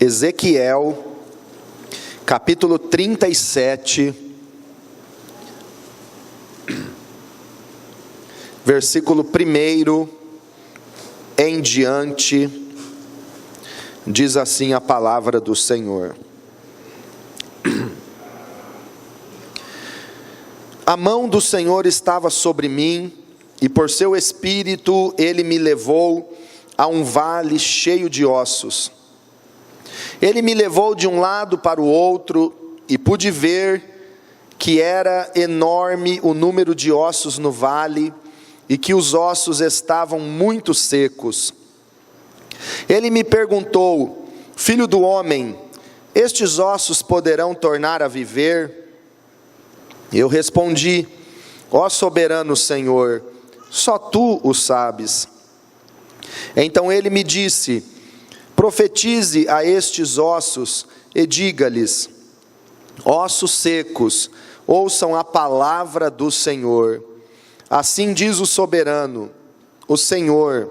Ezequiel, capítulo 37, versículo 1 em diante, diz assim a palavra do Senhor. A mão do Senhor estava sobre mim, e por seu espírito ele me levou a um vale cheio de ossos. Ele me levou de um lado para o outro, e pude ver que era enorme o número de ossos no vale, e que os ossos estavam muito secos. Ele me perguntou: filho do homem, estes ossos poderão tornar a viver? Eu respondi: ó soberano Senhor, só tu o sabes. Então ele me disse: profetize a estes ossos e diga-lhes: ossos secos, ouçam a palavra do Senhor. Assim diz o soberano, o Senhor: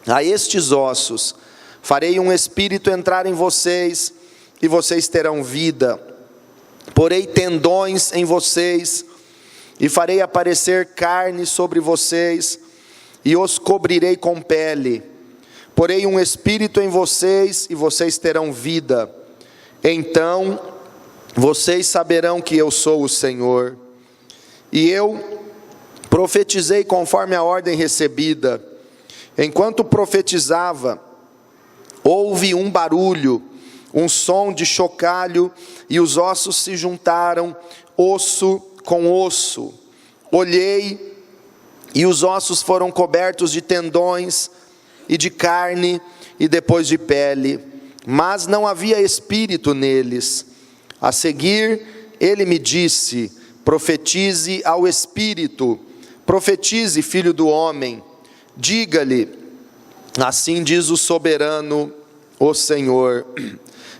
a estes ossos farei um espírito entrar em vocês, e vocês terão vida. Porei tendões em vocês, e farei aparecer carne sobre vocês, e os cobrirei com pele. Porei um espírito em vocês, e vocês terão vida. Então vocês saberão que eu sou o Senhor. E eu profetizei conforme a ordem recebida. Enquanto profetizava, houve um barulho, um som de chocalho, e os ossos se juntaram, osso com osso. Olhei, e os ossos foram cobertos de tendões, e de carne, e depois de pele, mas não havia espírito neles. A seguir, ele me disse: profetize ao espírito, profetize, filho do homem, diga-lhe: assim diz o soberano, o Senhor,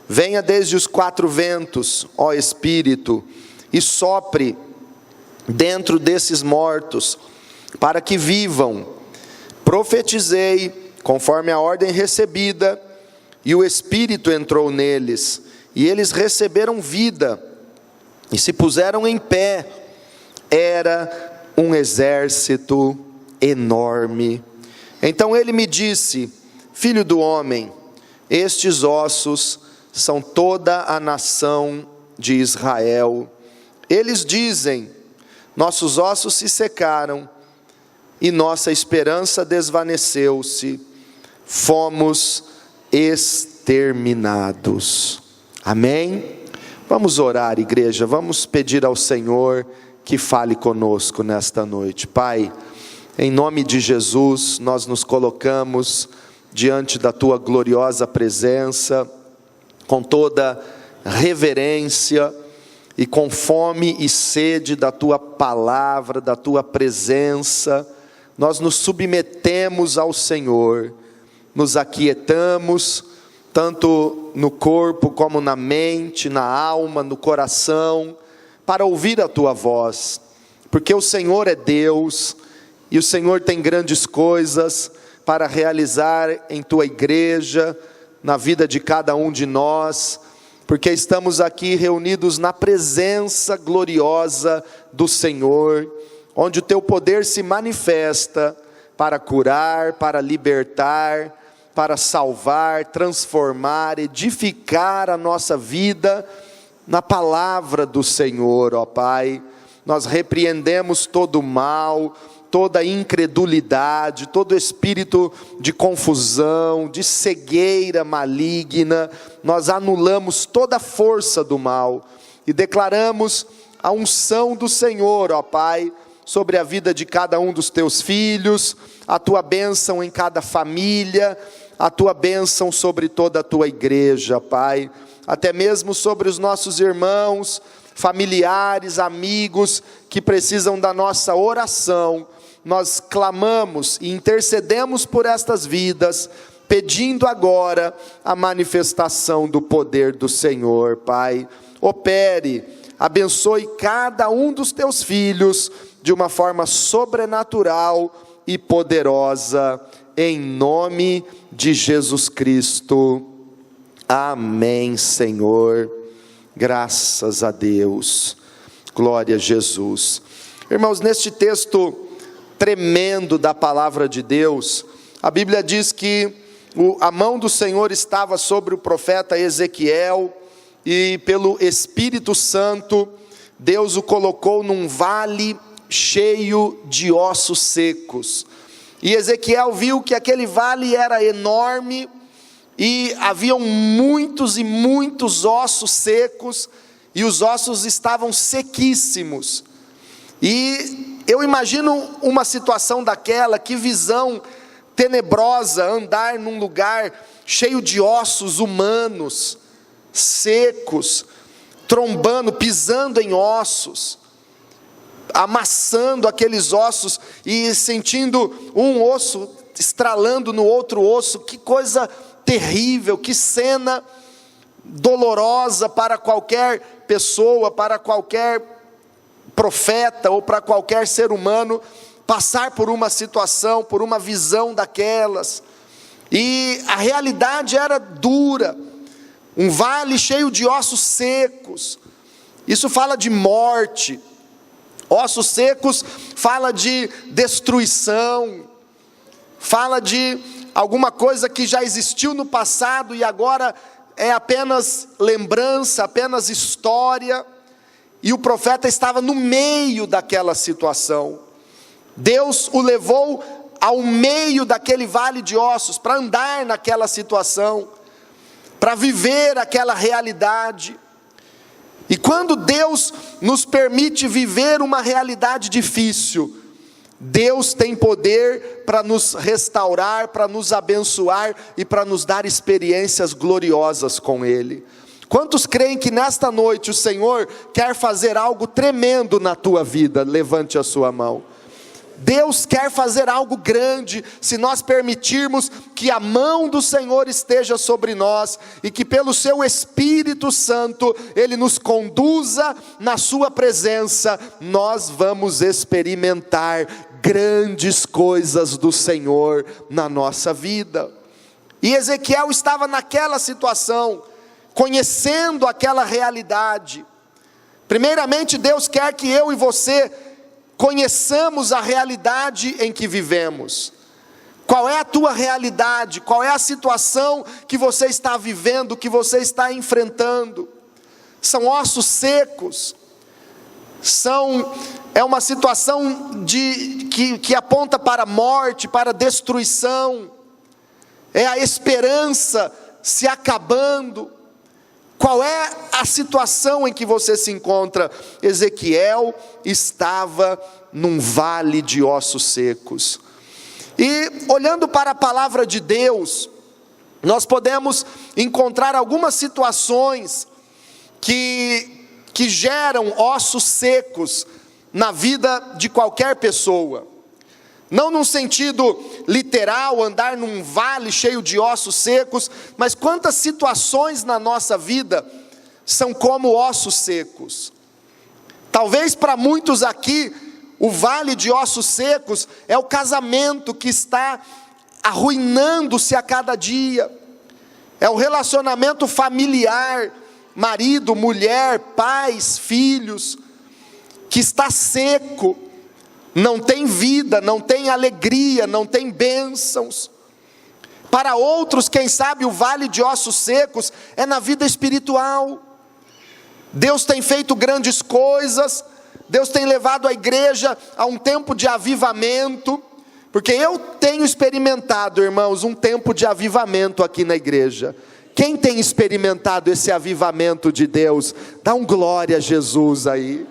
venha desde os quatro ventos, ó Espírito, e sopre dentro desses mortos, para que vivam. Profetizei conforme a ordem recebida, e o Espírito entrou neles, e eles receberam vida, e se puseram em pé. Era um exército enorme. Então ele me disse: filho do homem, estes ossos são toda a nação de Israel. Eles dizem: nossos ossos se secaram, e nossa esperança desvaneceu-se, fomos exterminados. Amém? Vamos orar, igreja, vamos pedir ao Senhor que fale conosco nesta noite. Pai, em nome de Jesus, nós nos colocamos diante da Tua gloriosa presença, com toda reverência e com fome e sede da Tua palavra, da Tua presença. Nós nos submetemos ao Senhor, nos aquietamos, tanto no corpo como na mente, na alma, no coração, para ouvir a Tua voz, porque o Senhor é Deus, e o Senhor tem grandes coisas para realizar em Tua igreja, na vida de cada um de nós, porque estamos aqui reunidos na presença gloriosa do Senhor, onde o Teu poder se manifesta para curar, para libertar, para salvar, transformar, edificar a nossa vida na palavra do Senhor, ó Pai. Nós repreendemos todo o mal, toda incredulidade, todo espírito de confusão, de cegueira maligna. Nós anulamos toda a força do mal e declaramos a unção do Senhor, ó Pai, sobre a vida de cada um dos Teus filhos, a Tua bênção em cada família, a Tua bênção sobre toda a Tua igreja, Pai, até mesmo sobre os nossos irmãos, familiares, amigos, que precisam da nossa oração. Nós clamamos e intercedemos por estas vidas, pedindo agora a manifestação do poder do Senhor, Pai. Opere, abençoe cada um dos Teus filhos de uma forma sobrenatural e poderosa, em nome de Jesus Cristo. Amém, Senhor. Graças a Deus. Glória a Jesus. Irmãos, neste texto tremendo da palavra de Deus, a Bíblia diz que a mão do Senhor estava sobre o profeta Ezequiel, e pelo Espírito Santo, Deus o colocou num vale cheio de ossos secos. E Ezequiel viu que aquele vale era enorme, e haviam muitos e muitos ossos secos, e os ossos estavam sequíssimos. E eu imagino uma situação daquela, que visão tenebrosa, andar num lugar cheio de ossos humanos, secos, trombando, pisando em ossos, amassando aqueles ossos, e sentindo um osso estralando no outro osso. Que coisa terrível, que cena dolorosa para qualquer pessoa, para qualquer profeta ou para qualquer ser humano, passar por uma situação, por uma visão daquelas. E a realidade era dura, um vale cheio de ossos secos. Isso fala de morte. Ossos secos fala de destruição, fala de alguma coisa que já existiu no passado e agora é apenas lembrança, apenas história. E o profeta estava no meio daquela situação. Deus o levou ao meio daquele vale de ossos, para andar naquela situação, para viver aquela realidade. E quando Deus nos permite viver uma realidade difícil, Deus tem poder para nos restaurar, para nos abençoar e para nos dar experiências gloriosas com Ele. Quantos creem que nesta noite o Senhor quer fazer algo tremendo na tua vida? Levante a sua mão. Deus quer fazer algo grande, se nós permitirmos que a mão do Senhor esteja sobre nós, e que pelo seu Espírito Santo, Ele nos conduza na sua presença. Nós vamos experimentar grandes coisas do Senhor na nossa vida. E Ezequiel estava naquela situação, conhecendo aquela realidade. Primeiramente, Deus quer que eu e você conheçamos a realidade em que vivemos. Qual é a tua realidade? Qual é a situação que você está vivendo, que você está enfrentando? São ossos secos, é uma situação que aponta para a morte, para a destruição, é a esperança se acabando. Qual é a situação em que você se encontra? Ezequiel estava num vale de ossos secos. E olhando para a palavra de Deus, nós podemos encontrar algumas situações que geram ossos secos na vida de qualquer pessoa. Não num sentido literal, andar num vale cheio de ossos secos, mas quantas situações na nossa vida são como ossos secos. Talvez para muitos aqui, o vale de ossos secos é o casamento que está arruinando-se a cada dia, é o relacionamento familiar, marido, mulher, pais, filhos, que está seco, não tem vida, não tem alegria, não tem bênçãos. Para outros, quem sabe o vale de ossos secos é na vida espiritual. Deus tem feito grandes coisas, Deus tem levado a igreja a um tempo de avivamento, porque eu tenho experimentado, irmãos, um tempo de avivamento aqui na igreja. Quem tem experimentado esse avivamento de Deus? Dá um glória a Jesus aí.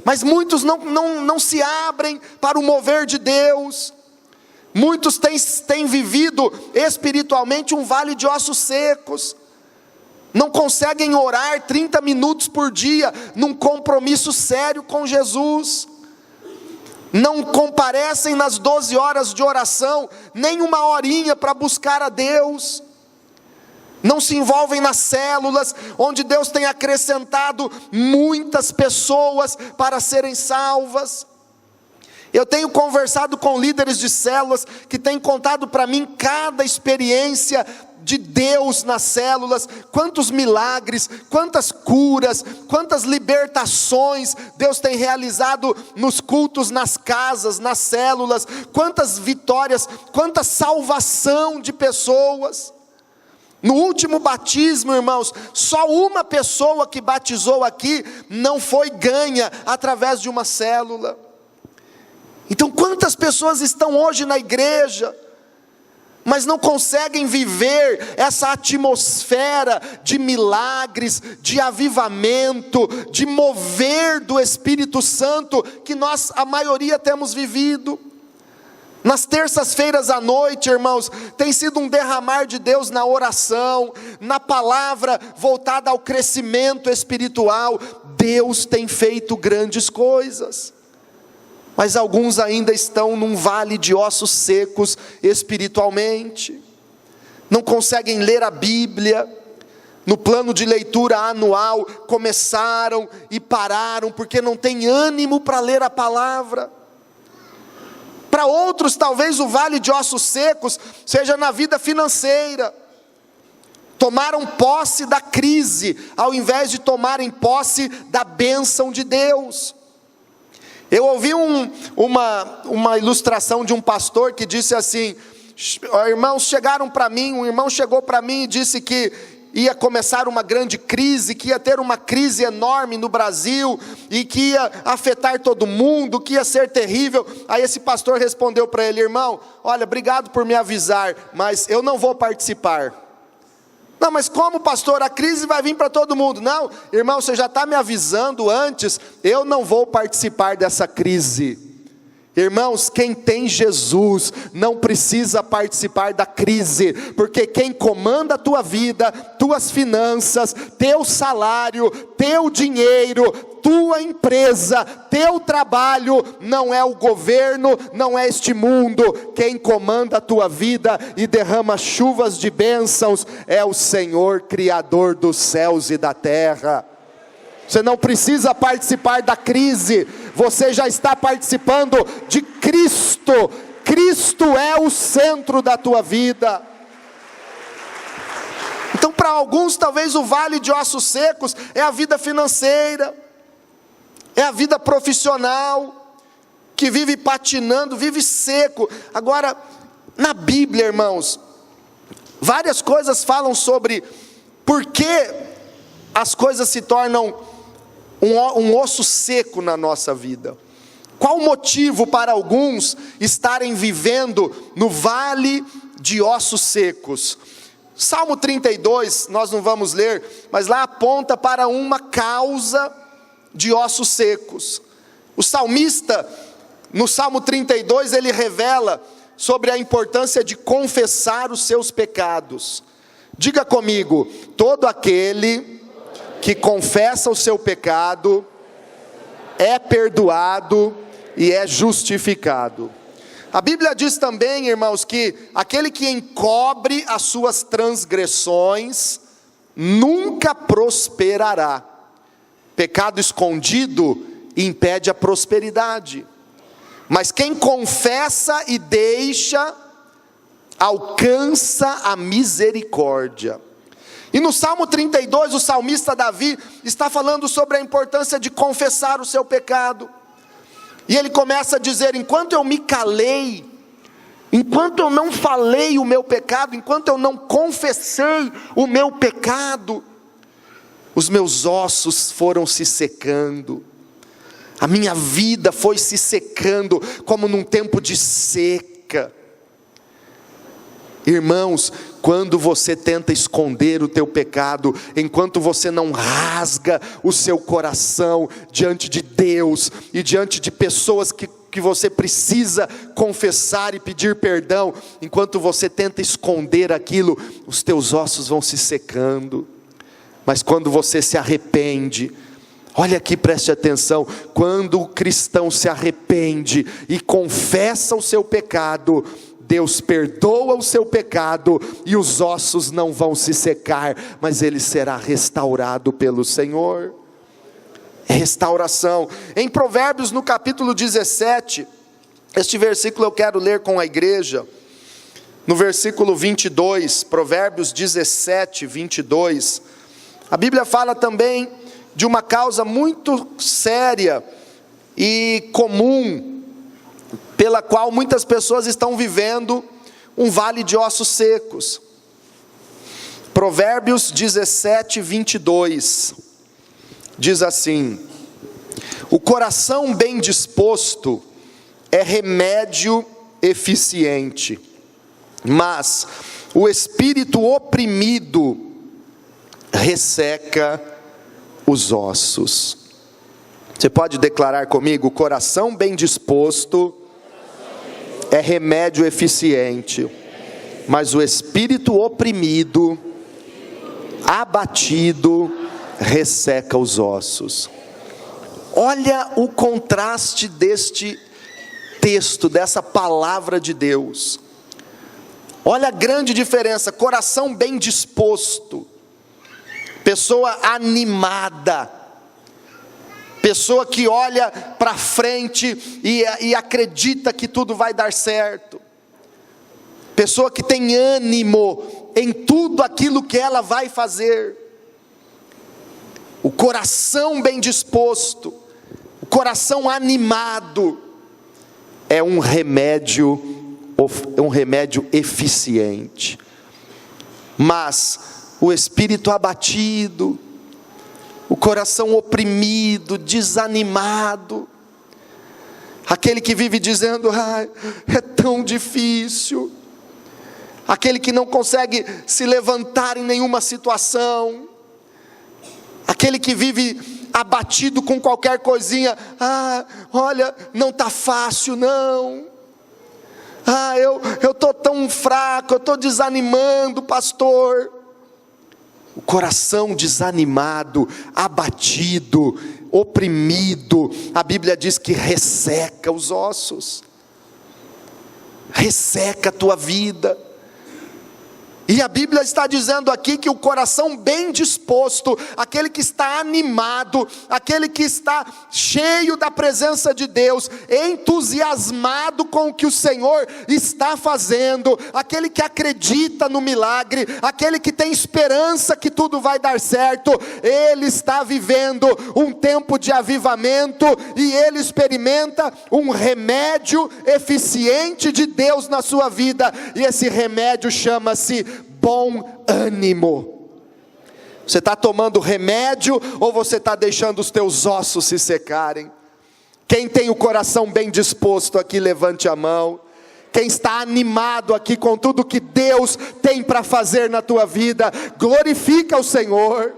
Mas muitos não se abrem para o mover de Deus. Muitos têm vivido espiritualmente um vale de ossos secos. Não conseguem orar 30 minutos por dia num compromisso sério com Jesus. Não comparecem nas 12 horas de oração, nem uma horinha para buscar a Deus. Não se envolvem nas células, onde Deus tem acrescentado muitas pessoas para serem salvas. Eu tenho conversado com líderes de células que têm contado para mim cada experiência de Deus nas células, quantos milagres, quantas curas, quantas libertações Deus tem realizado nos cultos, nas casas, nas células, quantas vitórias, quanta salvação de pessoas. No último batismo, irmãos, só uma pessoa que batizou aqui não foi ganha através de uma célula. Então quantas pessoas estão hoje na igreja, mas não conseguem viver essa atmosfera de milagres, de avivamento, de mover do Espírito Santo, que nós, a maioria, temos vivido. Nas terças-feiras à noite, irmãos, tem sido um derramar de Deus na oração, na palavra voltada ao crescimento espiritual. Deus tem feito grandes coisas. Mas alguns ainda estão num vale de ossos secos espiritualmente, não conseguem ler a Bíblia. No plano de leitura anual, começaram e pararam, porque não tem ânimo para ler a palavra. Para outros, talvez o vale de ossos secos seja na vida financeira. Tomaram posse da crise, ao invés de tomarem posse da bênção de Deus. Eu ouvi uma ilustração de um pastor que disse assim: irmãos chegaram para mim, um irmão chegou para mim e disse que ia começar uma grande crise, que ia ter uma crise enorme no Brasil, e que ia afetar todo mundo, que ia ser terrível. Aí esse pastor respondeu para ele: irmão, olha, obrigado por me avisar, mas eu não vou participar. Não, mas como, pastor? A crise vai vir para todo mundo. Não, irmão, você já está me avisando antes, eu não vou participar dessa crise. Irmãos, quem tem Jesus não precisa participar da crise, porque quem comanda a tua vida, tuas finanças, teu salário, teu dinheiro, tua empresa, teu trabalho, não é o governo, não é este mundo. Quem comanda a tua vida e derrama chuvas de bênçãos é o Senhor, Criador dos céus e da terra. Você não precisa participar da crise, você já está participando de Cristo. Cristo é o centro da tua vida. Então, para alguns, talvez o vale de ossos secos é a vida financeira, é a vida profissional, que vive patinando, vive seco. Agora, na Bíblia, irmãos, várias coisas falam sobre por que as coisas se tornam um osso seco na nossa vida. Qual o motivo para alguns estarem vivendo no vale de ossos secos? Salmo 32, nós não vamos ler, mas lá aponta para uma causa de ossos secos. O salmista, no Salmo 32, ele revela sobre a importância de confessar os seus pecados. Diga comigo: todo aquele que confessa o seu pecado é perdoado e é justificado. A Bíblia diz também, irmãos, que aquele que encobre as suas transgressões nunca prosperará. Pecado escondido impede a prosperidade, mas quem confessa e deixa alcança a misericórdia. E no Salmo 32, o salmista Davi está falando sobre a importância de confessar o seu pecado. E ele começa a dizer: enquanto eu me calei, enquanto eu não falei o meu pecado, enquanto eu não confessei o meu pecado, os meus ossos foram se secando, a minha vida foi se secando como num tempo de seca. Irmãos, quando você tenta esconder o teu pecado, enquanto você não rasga o seu coração diante de Deus e diante de pessoas que você precisa confessar e pedir perdão, enquanto você tenta esconder aquilo, os teus ossos vão se secando. Mas quando você se arrepende, olha aqui, preste atenção, quando o cristão se arrepende e confessa o seu pecado, Deus perdoa o seu pecado e os ossos não vão se secar, mas ele será restaurado pelo Senhor. É restauração. Em Provérbios, no capítulo 17, Este versículo eu quero ler com a igreja, no versículo 22, Provérbios 17, 22, a Bíblia fala também de uma causa muito séria e comum, pela qual muitas pessoas estão vivendo um vale de ossos secos. Provérbios 17, 22, diz assim: o coração bem disposto é remédio eficiente, mas o espírito oprimido resseca os ossos. Você pode declarar comigo: o coração bem disposto é remédio eficiente, mas o espírito oprimido, abatido, resseca os ossos. Olha o contraste deste texto, dessa palavra de Deus. Olha a grande diferença: coração bem disposto, pessoa animada, pessoa que olha para frente e acredita que tudo vai dar certo, pessoa que tem ânimo em tudo aquilo que ela vai fazer. O coração bem disposto, o coração animado, é um remédio eficiente. Mas o espírito abatido, o coração oprimido, desanimado, aquele que vive dizendo: é tão difícil, aquele que não consegue se levantar em nenhuma situação, aquele que vive abatido com qualquer coisinha: olha, não está fácil não, eu estou tão fraco, eu estou desanimando, pastor. O coração desanimado, abatido, oprimido, a Bíblia diz que resseca os ossos, resseca a tua vida. E a Bíblia está dizendo aqui que o coração bem disposto, aquele que está animado, aquele que está cheio da presença de Deus, entusiasmado com o que o Senhor está fazendo, aquele que acredita no milagre, aquele que tem esperança que tudo vai dar certo, ele está vivendo um tempo de avivamento e ele experimenta um remédio eficiente de Deus na sua vida, e esse remédio chama-se bom ânimo. Você está tomando remédio ou você está deixando os teus ossos se secarem? Quem tem o coração bem disposto aqui, levante a mão. Quem está animado aqui com tudo que Deus tem para fazer na tua vida, glorifica o Senhor.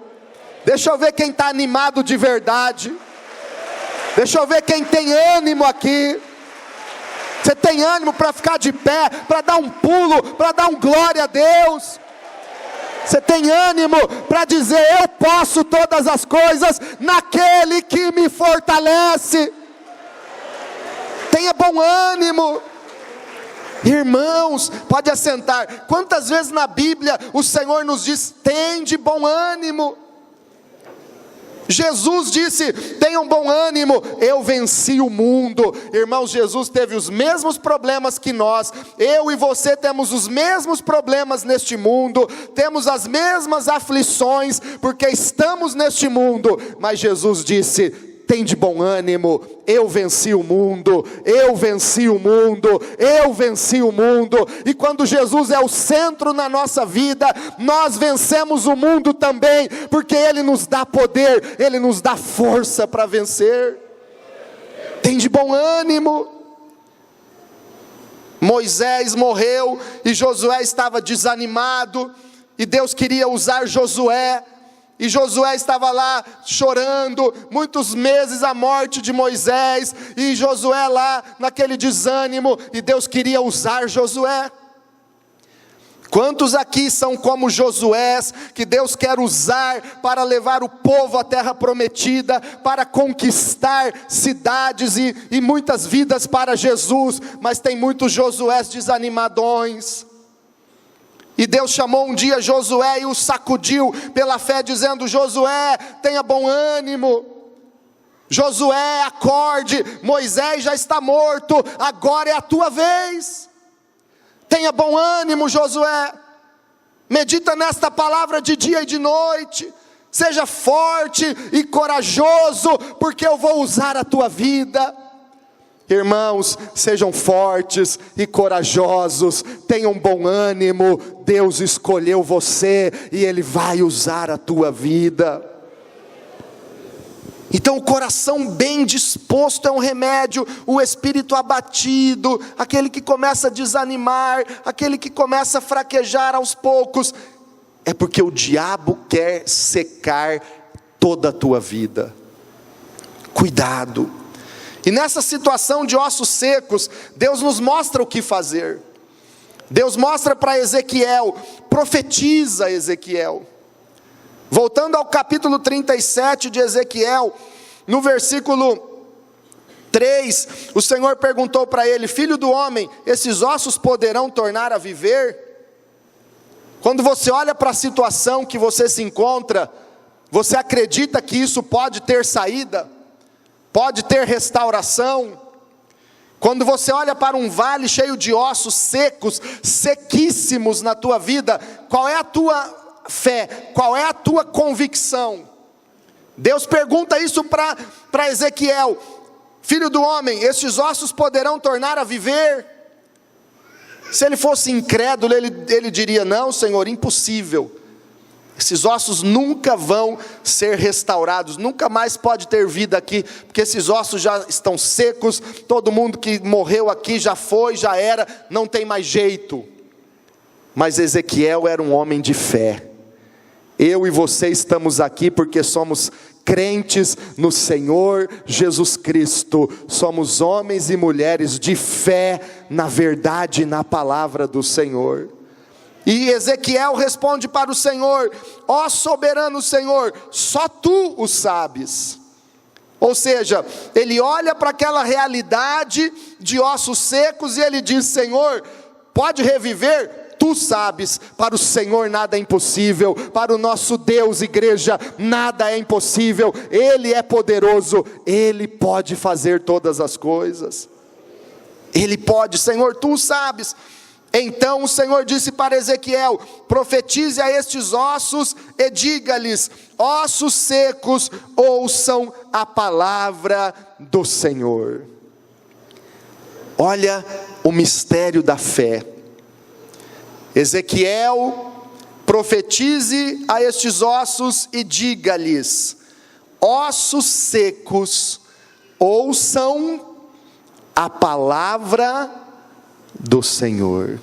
Deixa eu ver quem está animado de verdade. Deixa eu ver quem tem ânimo aqui. Você tem ânimo para ficar de pé, para dar um pulo, para dar um glória a Deus? Você tem ânimo para dizer: eu posso todas as coisas naquele que me fortalece? Tenha bom ânimo. Irmãos, pode assentar. Quantas vezes na Bíblia o Senhor nos diz: tem de bom ânimo? Jesus disse: tenham bom ânimo, eu venci o mundo. Irmãos, Jesus teve os mesmos problemas que nós. Eu e você temos os mesmos problemas neste mundo, temos as mesmas aflições, porque estamos neste mundo. Mas Jesus disse: tem de bom ânimo, eu venci o mundo, eu venci o mundo, eu venci o mundo. E quando Jesus é o centro na nossa vida, nós vencemos o mundo também, porque Ele nos dá poder, Ele nos dá força para vencer. Tem de bom ânimo. Moisés morreu e Josué estava desanimado, e Deus queria usar Josué. E Josué estava lá chorando, muitos meses a morte de Moisés, e Josué lá naquele desânimo, e Deus queria usar Josué. Quantos aqui são como Josué, que Deus quer usar para levar o povo à terra prometida, para conquistar cidades e muitas vidas para Jesus? Mas tem muitos Josués desanimadões. E Deus chamou um dia Josué e o sacudiu pela fé, dizendo: Josué, tenha bom ânimo. Josué, acorde, Moisés já está morto, agora é a tua vez. Tenha bom ânimo, Josué, medita nesta palavra de dia e de noite, seja forte e corajoso, porque eu vou usar a tua vida. Irmãos, sejam fortes e corajosos, tenham bom ânimo, Deus escolheu você e Ele vai usar a tua vida. Então o coração bem disposto é um remédio, o espírito abatido, aquele que começa a desanimar, aquele que começa a fraquejar aos poucos, é porque o diabo quer secar toda a tua vida. Cuidado. E nessa situação de ossos secos, Deus nos mostra o que fazer. Deus mostra para Ezequiel, profetiza Ezequiel. Voltando ao capítulo 37 de Ezequiel, no versículo 3, o Senhor perguntou para ele: filho do homem, esses ossos poderão tornar a viver? Quando você olha para a situação que você se encontra, você acredita que isso pode ter saída? Pode ter restauração? Quando você olha para um vale cheio de ossos secos, sequíssimos na tua vida, qual é a tua fé? Qual é a tua convicção? Deus pergunta isso para Ezequiel: filho do homem, estes ossos poderão tornar a viver? Se ele fosse incrédulo, ele diria: não, Senhor, impossível. Esses ossos nunca vão ser restaurados, nunca mais pode ter vida aqui, porque esses ossos já estão secos, todo mundo que morreu aqui já foi, já era, não tem mais jeito. Mas Ezequiel era um homem de fé. Eu e você estamos aqui porque somos crentes no Senhor Jesus Cristo, somos homens e mulheres de fé na verdade e na palavra do Senhor. E Ezequiel responde para o Senhor: ó soberano Senhor, só tu o sabes. Ou seja, ele olha para aquela realidade de ossos secos e ele diz: Senhor, pode reviver? Tu sabes. Para o Senhor nada é impossível, para o nosso Deus, igreja, nada é impossível. Ele é poderoso, Ele pode fazer todas as coisas. Ele pode, Senhor, tu sabes. Então o Senhor disse para Ezequiel: profetize a estes ossos e diga-lhes: ossos secos, ouçam a palavra do Senhor. Olha o mistério da fé. Ezequiel, profetize a estes ossos e diga-lhes: ossos secos, ouçam a palavra do Senhor.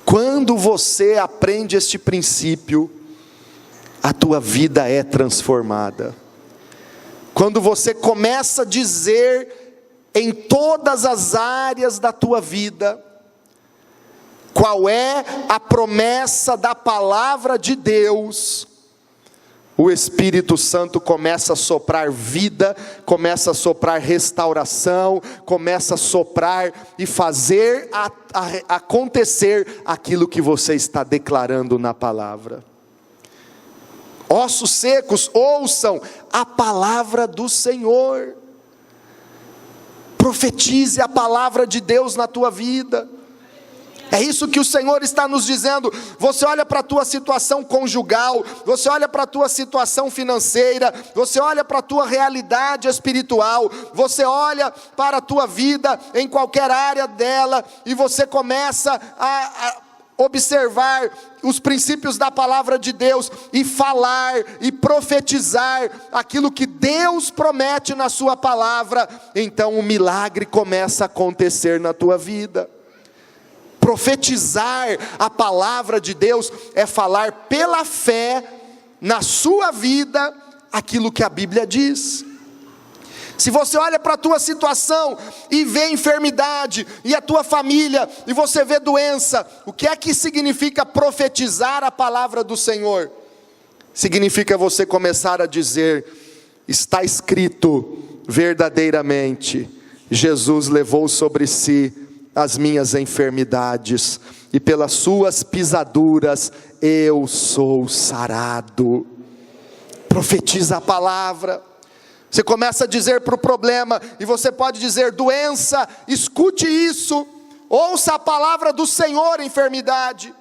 Quando você aprende este princípio, a tua vida é transformada. Quando você começa a dizer em todas as áreas da tua vida qual é a promessa da palavra de Deus, o Espírito Santo começa a soprar vida, começa a soprar restauração, começa a soprar e fazer acontecer aquilo que você está declarando na palavra. Ossos secos, ouçam a palavra do Senhor. Profetize a palavra de Deus na tua vida. É isso que o Senhor está nos dizendo. Você olha para a tua situação conjugal, você olha para a tua situação financeira, você olha para a tua realidade espiritual, você olha para a tua vida em qualquer área dela, e você começa a observar os princípios da palavra de Deus, e falar e profetizar aquilo que Deus promete na sua palavra, então o milagre começa a acontecer na tua vida. Profetizar a palavra de Deus é falar pela fé na sua vida aquilo que a Bíblia diz. Se você olha para a tua situação e vê enfermidade, e a tua família, e você vê doença, o que é que significa profetizar a palavra do Senhor? Significa você começar a dizer: está escrito verdadeiramente, Jesus levou sobre si as minhas enfermidades, e pelas suas pisaduras eu sou sarado. Profetiza a palavra. Você começa a dizer para o problema, e você pode dizer: doença, escute isso, ouça a palavra do Senhor, enfermidade,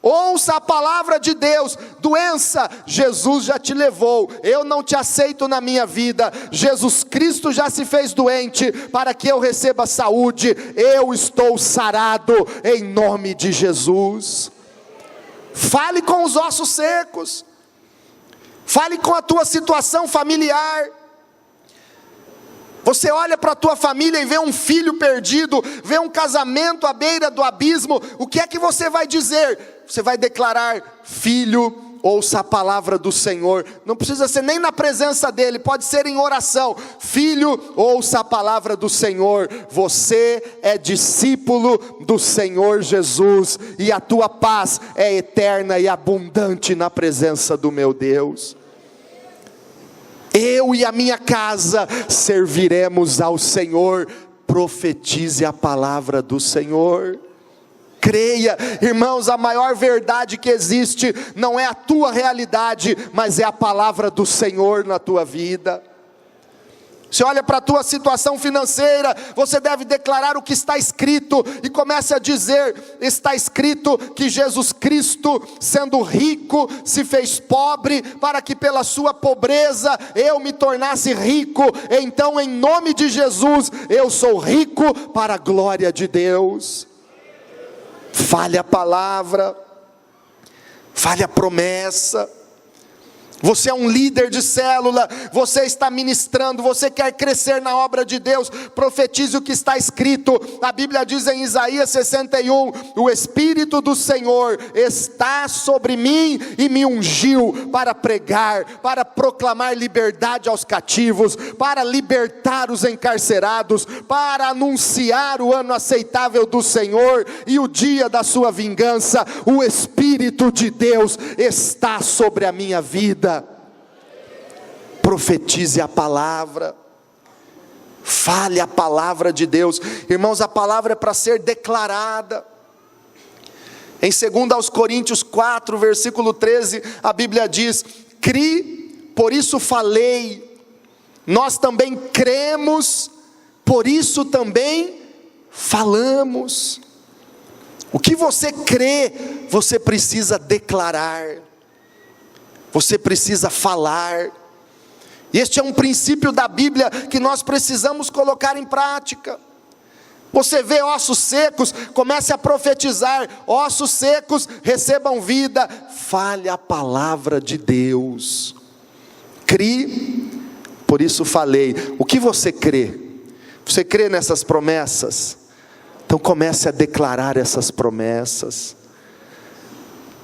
ouça a palavra de Deus. Doença, Jesus já te levou, eu não te aceito na minha vida. Jesus Cristo já se fez doente para que eu receba saúde. Eu estou sarado em nome de Jesus. Fale com os ossos secos, fale com a tua situação familiar. Você olha para a tua família e vê um filho perdido, vê um casamento à beira do abismo. O que é que você vai dizer? Você vai declarar: filho, ouça a palavra do Senhor. Não precisa ser nem na presença dele, pode ser em oração. Filho, ouça a palavra do Senhor. Você é discípulo do Senhor Jesus, e a tua paz é eterna e abundante na presença do meu Deus. Eu e a minha casa serviremos ao Senhor. Profetize a palavra do Senhor. Creia, irmãos, a maior verdade que existe não é a tua realidade, mas é a palavra do Senhor na tua vida. Você olha para a tua situação financeira, você deve declarar o que está escrito, e comece a dizer: está escrito que Jesus Cristo, sendo rico, se fez pobre, para que pela sua pobreza eu me tornasse rico. Então, em nome de Jesus, eu sou rico para a glória de Deus. Fale a palavra, fale a promessa. Você é um líder de célula, você está ministrando, você quer crescer na obra de Deus, profetize o que está escrito. A Bíblia diz em Isaías 61, o Espírito do Senhor está sobre mim e me ungiu para pregar, para proclamar liberdade aos cativos, para libertar os encarcerados, para anunciar o ano aceitável do Senhor e o dia da sua vingança. O Espírito de Deus está sobre a minha vida. Profetize a palavra, fale a palavra de Deus. Irmãos, a palavra é para ser declarada. Em 2 Coríntios 4, versículo 13, a Bíblia diz: cri, por isso falei. Nós também cremos, por isso também falamos. O que você crê, você precisa declarar, você precisa falar. Este é um princípio da Bíblia que nós precisamos colocar em prática. Você vê ossos secos, comece a profetizar: ossos secos, recebam vida. Fale a palavra de Deus. Crie, por isso falei. O que você crê? Você crê nessas promessas? Então comece a declarar essas promessas.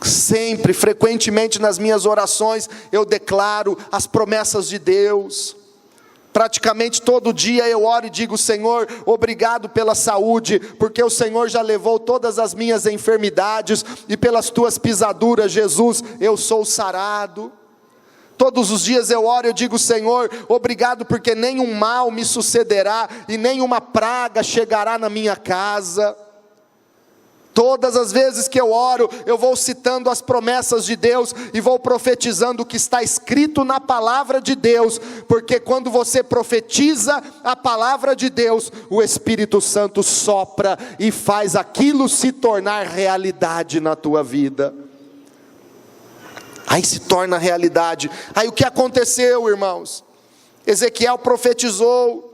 Sempre, frequentemente nas minhas orações, eu declaro as promessas de Deus. Praticamente todo dia eu oro e digo: Senhor, obrigado pela saúde, porque o Senhor já levou todas as minhas enfermidades, e pelas tuas pisaduras, Jesus, eu sou sarado. Todos os dias eu oro e eu digo: Senhor, obrigado porque nenhum mal me sucederá, e nenhuma praga chegará na minha casa. Todas as vezes que eu oro, eu vou citando as promessas de Deus e vou profetizando o que está escrito na palavra de Deus, porque quando você profetiza a palavra de Deus, o Espírito Santo sopra e faz aquilo se tornar realidade na tua vida. Aí se torna realidade. Aí o que aconteceu, irmãos? Ezequiel profetizou,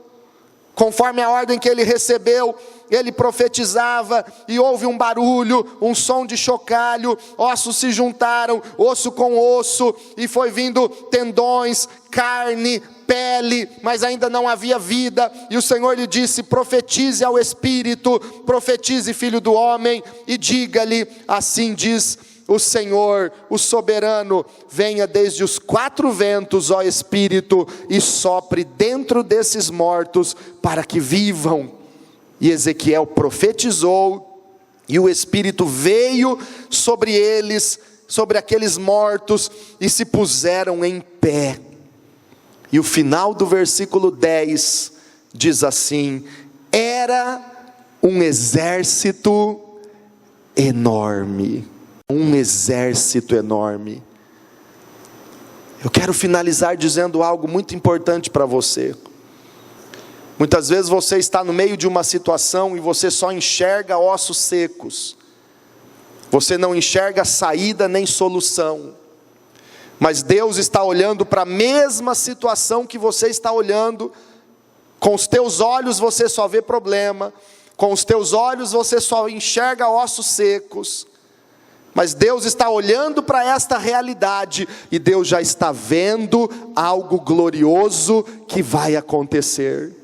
conforme a ordem que ele recebeu. Ele profetizava e houve um barulho, um som de chocalho, ossos se juntaram, osso com osso, e foi vindo tendões, carne, pele, mas ainda não havia vida. E o Senhor lhe disse: profetize ao Espírito, profetize, filho do homem, e diga-lhe: assim diz o Senhor, o soberano, venha desde os 4 ventos, ó Espírito, e sopre dentro desses mortos, para que vivam. E Ezequiel profetizou, e o Espírito veio sobre eles, sobre aqueles mortos, e se puseram em pé. E o final do versículo 10 diz assim: era um exército enorme. Um exército enorme. Eu quero finalizar dizendo algo muito importante para você. Muitas vezes você está no meio de uma situação e você só enxerga ossos secos. Você não enxerga saída nem solução. Mas Deus está olhando para a mesma situação que você está olhando. Com os teus olhos você só vê problema. Com os teus olhos você só enxerga ossos secos. Mas Deus está olhando para esta realidade e Deus já está vendo algo glorioso que vai acontecer.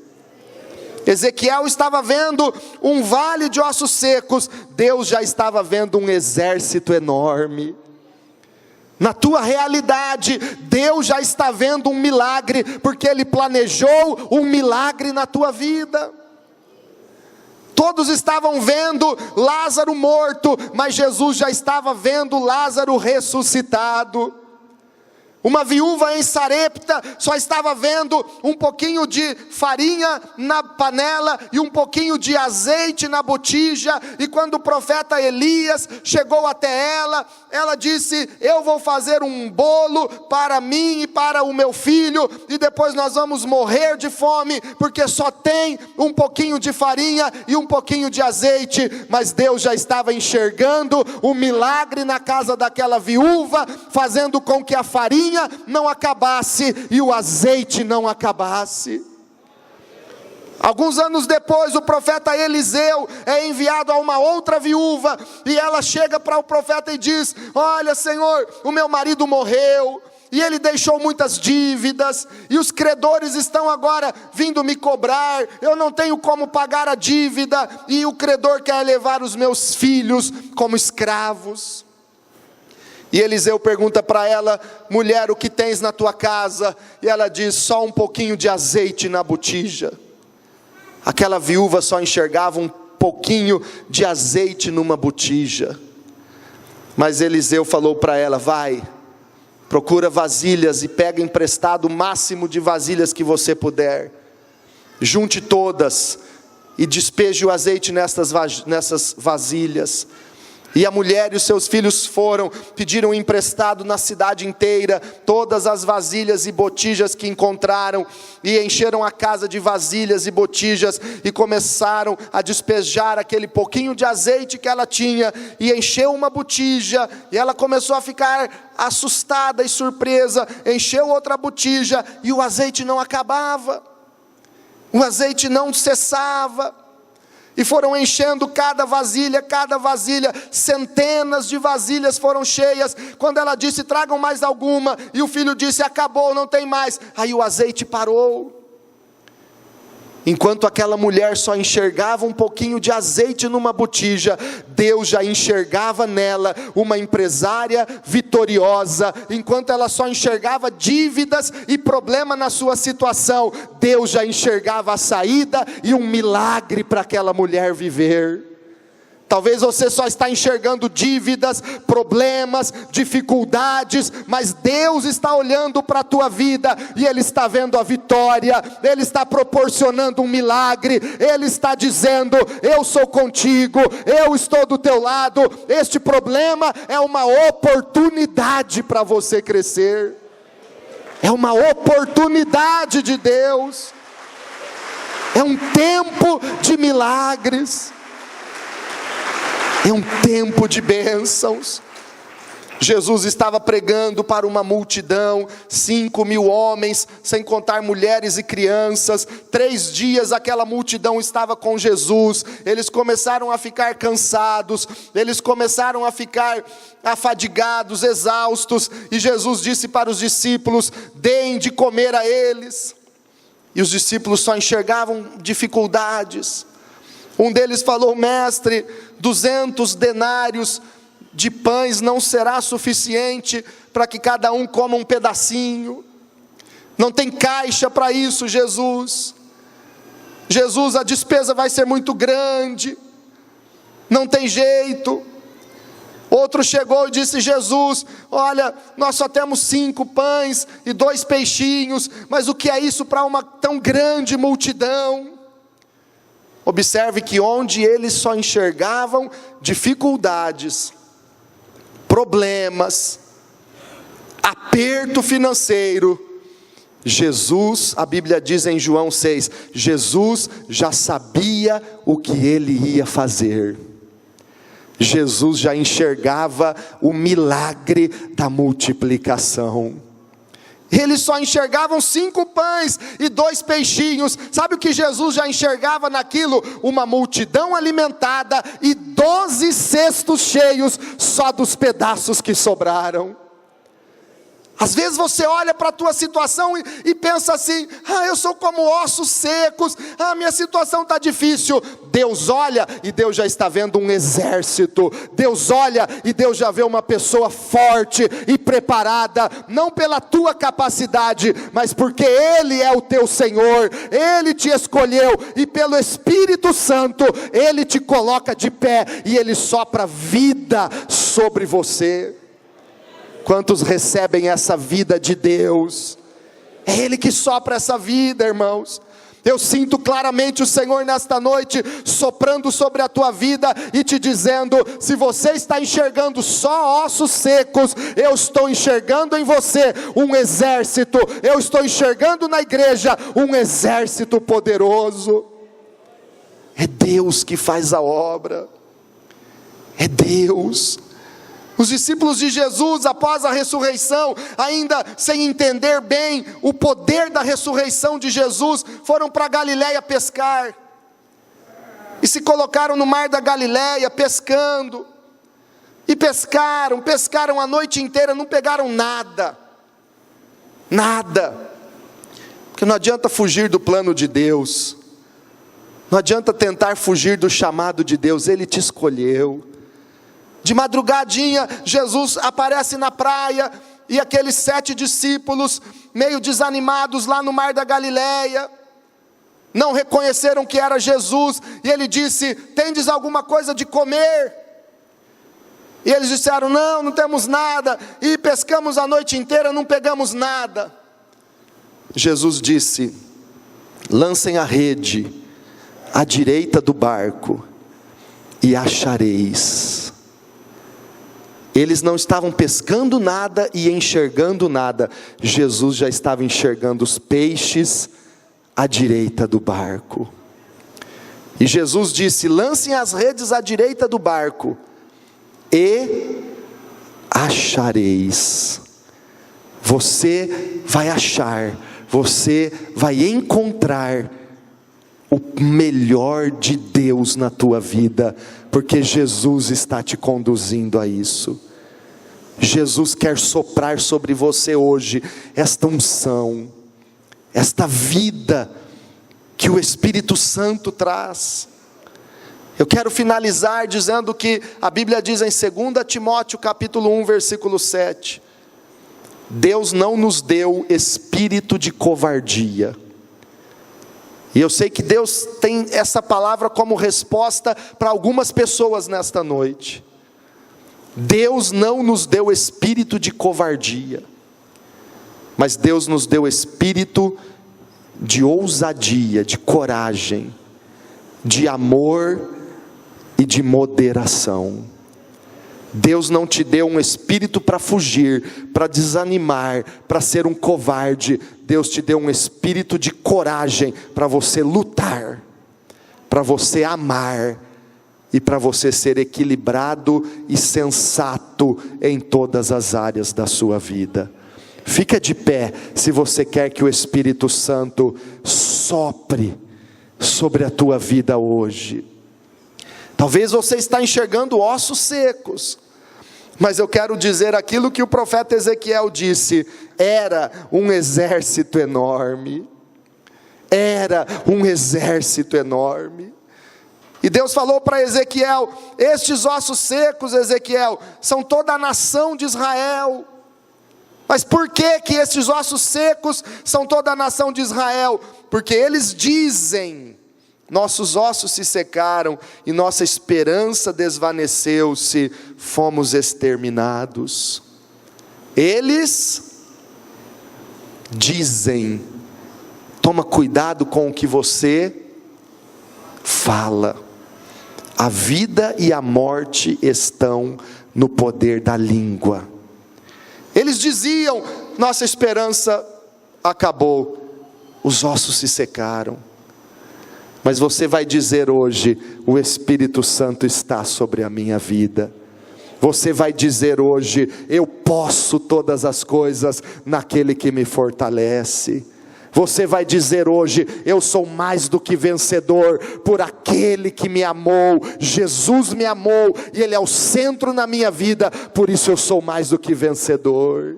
Ezequiel estava vendo um vale de ossos secos, Deus já estava vendo um exército enorme. Na tua realidade, Deus já está vendo um milagre, porque Ele planejou um milagre na tua vida. Todos estavam vendo Lázaro morto, mas Jesus já estava vendo Lázaro ressuscitado. Uma viúva em Sarepta só estava vendo um pouquinho de farinha na panela e um pouquinho de azeite na botija. E quando o profeta Elias chegou até ela, ela disse: eu vou fazer um bolo para mim e para o meu filho, e depois nós vamos morrer de fome, porque só tem um pouquinho de farinha e um pouquinho de azeite. Mas Deus já estava enxergando o milagre na casa daquela viúva, fazendo com que a farinha não acabasse e o azeite não acabasse. Alguns anos depois, o profeta Eliseu é enviado a uma outra viúva, e ela chega para o profeta e diz: olha, Senhor, o meu marido morreu, e ele deixou muitas dívidas, e os credores estão agora vindo me cobrar, eu não tenho como pagar a dívida, e o credor quer levar os meus filhos como escravos. E Eliseu pergunta para ela: mulher, o que tens na tua casa? E ela diz: só um pouquinho de azeite na botija. Aquela viúva só enxergava um pouquinho de azeite numa botija. Mas Eliseu falou para ela: vai, procura vasilhas e pega emprestado o máximo de vasilhas que você puder. Junte todas e despeje o azeite nessas vasilhas. E a mulher e os seus filhos foram, pediram emprestado na cidade inteira todas as vasilhas e botijas que encontraram, e encheram a casa de vasilhas e botijas, e começaram a despejar aquele pouquinho de azeite que ela tinha, e encheu uma botija, e ela começou a ficar assustada e surpresa, encheu outra botija, e o azeite não acabava, o azeite não cessava. E foram enchendo cada vasilha, centenas de vasilhas foram cheias. Quando ela disse: tragam mais alguma, e o filho disse: acabou, não tem mais. Aí o azeite parou. Enquanto aquela mulher só enxergava um pouquinho de azeite numa botija, Deus já enxergava nela uma empresária vitoriosa. Enquanto ela só enxergava dívidas e problema na sua situação, Deus já enxergava a saída e um milagre para aquela mulher viver. Talvez você só está enxergando dívidas, problemas, dificuldades, mas Deus está olhando para a tua vida, e Ele está vendo a vitória, Ele está proporcionando um milagre, Ele está dizendo: eu sou contigo, eu estou do teu lado. Este problema é uma oportunidade para você crescer, é uma oportunidade de Deus, é um tempo de milagres, é um tempo de bênçãos. Jesus estava pregando para uma multidão, 5.000 homens, sem contar mulheres e crianças. 3 dias aquela multidão estava com Jesus. Eles começaram a ficar cansados, eles começaram a ficar afadigados, exaustos, e Jesus disse para os discípulos: deem de comer a eles. E os discípulos só enxergavam dificuldades. Um deles falou: mestre, 200 denários de pães não será suficiente para que cada um coma um pedacinho. Não tem caixa para isso, Jesus. Jesus, a despesa vai ser muito grande, não tem jeito. Outro chegou e disse: Jesus, olha, nós só temos 5 pães e 2 peixinhos, mas o que é isso para uma tão grande multidão? Observe que onde eles só enxergavam dificuldades, problemas, aperto financeiro, Jesus, a Bíblia diz em João 6, Jesus já sabia o que ele ia fazer. Jesus já enxergava o milagre da multiplicação. Eles só enxergavam 5 pães e 2 peixinhos. Sabe o que Jesus já enxergava naquilo? Uma multidão alimentada e 12 cestos cheios só dos pedaços que sobraram. Às vezes você olha para a tua situação e pensa assim: eu sou como ossos secos, minha situação está difícil. Deus olha e Deus já está vendo um exército. Deus olha e Deus já vê uma pessoa forte e preparada, não pela tua capacidade, mas porque Ele é o teu Senhor, Ele te escolheu, e pelo Espírito Santo, Ele te coloca de pé, e Ele sopra vida sobre você. Quantos recebem essa vida de Deus? É Ele que sopra essa vida, irmãos. Eu sinto claramente o Senhor nesta noite soprando sobre a tua vida e te dizendo: se você está enxergando só ossos secos, eu estou enxergando em você um exército. Eu estou enxergando na igreja um exército poderoso. É Deus que faz a obra. É Deus. Os discípulos de Jesus, após a ressurreição, ainda sem entender bem o poder da ressurreição de Jesus, foram para Galiléia pescar, e se colocaram no mar da Galiléia pescando, e pescaram a noite inteira, não pegaram nada, porque não adianta fugir do plano de Deus, não adianta tentar fugir do chamado de Deus. Ele te escolheu. De madrugadinha, Jesus aparece na praia, e aqueles 7 discípulos, meio desanimados lá no mar da Galiléia, não reconheceram que era Jesus, e ele disse: tendes alguma coisa de comer? E eles disseram: não temos nada, e pescamos a noite inteira, não pegamos nada. Jesus disse: lancem a rede à direita do barco, e achareis. Eles não estavam pescando nada e enxergando nada. Jesus já estava enxergando os peixes à direita do barco. E Jesus disse: lancem as redes à direita do barco, e achareis. Você vai achar, você vai encontrar o melhor de Deus na tua vida, porque Jesus está te conduzindo a isso. Jesus quer soprar sobre você hoje esta unção, esta vida que o Espírito Santo traz. Eu quero finalizar dizendo que a Bíblia diz em 2 Timóteo capítulo 1, versículo 7, Deus não nos deu espírito de covardia. E eu sei que Deus tem essa palavra como resposta para algumas pessoas nesta noite. Deus não nos deu espírito de covardia, mas Deus nos deu espírito de ousadia, de coragem, de amor e de moderação. Deus não te deu um espírito para fugir, para desanimar, para ser um covarde. Deus te deu um espírito de coragem para você lutar, para você amar e para você ser equilibrado e sensato em todas as áreas da sua vida. Fica de pé se você quer que o Espírito Santo sopre sobre a tua vida hoje. Talvez você está enxergando ossos secos, mas eu quero dizer aquilo que o profeta Ezequiel disse: era um exército enorme, era um exército enorme. E Deus falou para Ezequiel: estes ossos secos, Ezequiel, são toda a nação de Israel. Mas por que estes ossos secos são toda a nação de Israel? Porque eles dizem: nossos ossos se secaram e nossa esperança desvaneceu-se, fomos exterminados. Eles dizem. Toma cuidado com o que você fala. A vida e a morte estão no poder da língua. Eles diziam: nossa esperança acabou, os ossos se secaram. Mas você vai dizer hoje: o Espírito Santo está sobre a minha vida. Você vai dizer hoje: eu posso todas as coisas naquele que me fortalece. Você vai dizer hoje: eu sou mais do que vencedor por aquele que me amou. Jesus me amou e Ele é o centro na minha vida, por isso eu sou mais do que vencedor.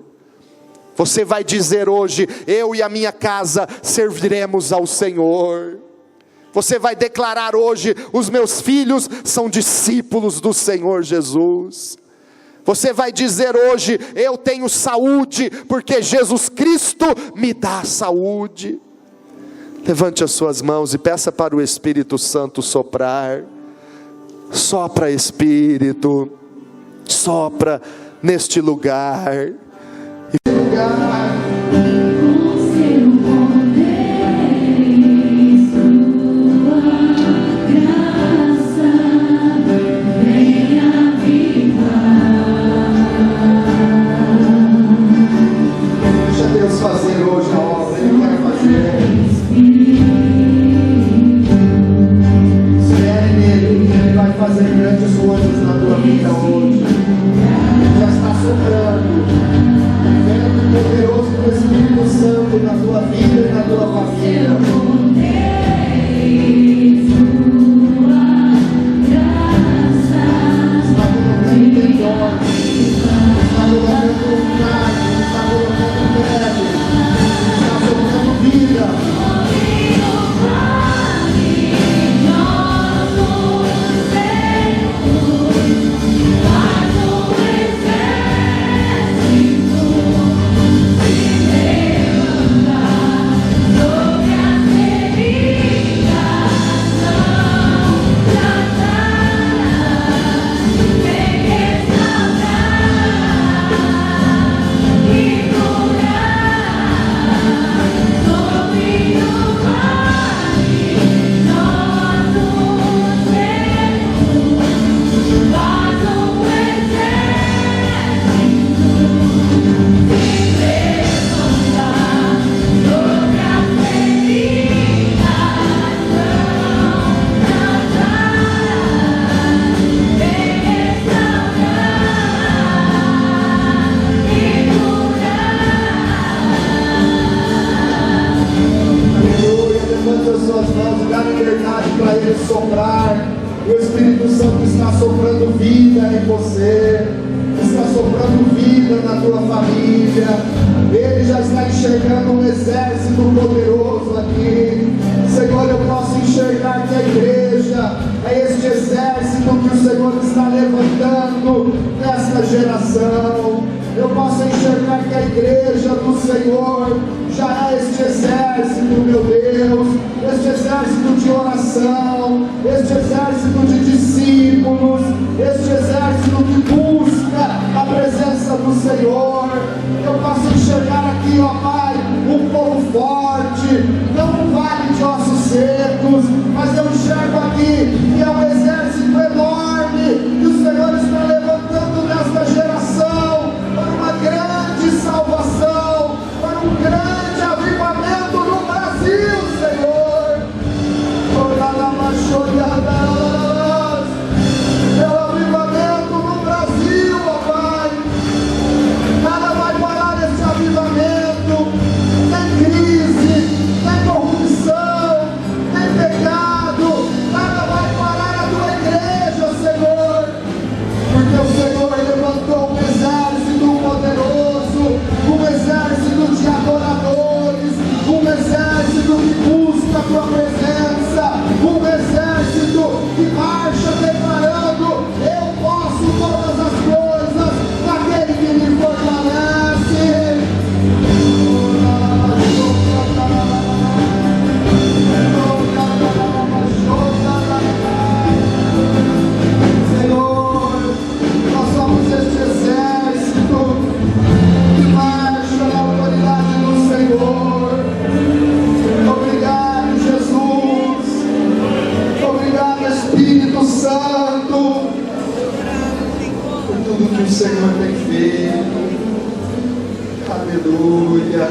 Você vai dizer hoje: eu e a minha casa serviremos ao Senhor. Você vai declarar hoje: os meus filhos são discípulos do Senhor Jesus. Você vai dizer hoje: eu tenho saúde, porque Jesus Cristo me dá saúde. Levante as suas mãos e peça para o Espírito Santo soprar. Sopra, Espírito, sopra neste lugar. Fazer hoje a obra, Ele quer fazer. Espere nele, Ele vai fazer grandes coisas na tua vida hoje. Já está soprando vento poderoso do Espírito Santo na tua vida e na tua família. Está colocando tendões, está colocando um carne, está colocando pele. Vida. Soprar, o Espírito Santo está soprando vida em você, está soprando vida na tua família. Ele já está enxergando um exército poderoso aqui. Senhor, eu posso enxergar que a igreja é este exército que o Senhor está levantando nesta geração. Eu posso enxergar que a igreja do Senhor já é este exército, meu Deus, este exército de oração, este exército de discípulos, este exército que busca a presença do Senhor. Eu posso enxergar aqui, ó Pai, um povo forte, não um vale de ossos secos, mas eu enxergo aqui que é um exército enorme que o Senhor está levantando nesta geração para uma grande salvação, para um grande avivamento no Brasil, Senhor. Pelo avivamento no Brasil, ó Pai. Nada vai parar esse avivamento. Nem crise, nem corrupção, nem pecado. Nada vai parar a tua igreja, Senhor. Porque o Senhor levantou um exército poderoso, um exército de adoradores, um exército que busca a tua presença, um exército que marcha declarando: eu posso todas as coisas naquele que me fortalece. Senhor, nós somos este exército que marcha na autoridade do Senhor. Obrigado, Jesus. Obrigado, Espírito Santo, por tudo que o Senhor tem feito. Aleluia.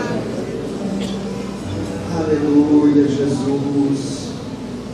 Aleluia, Jesus.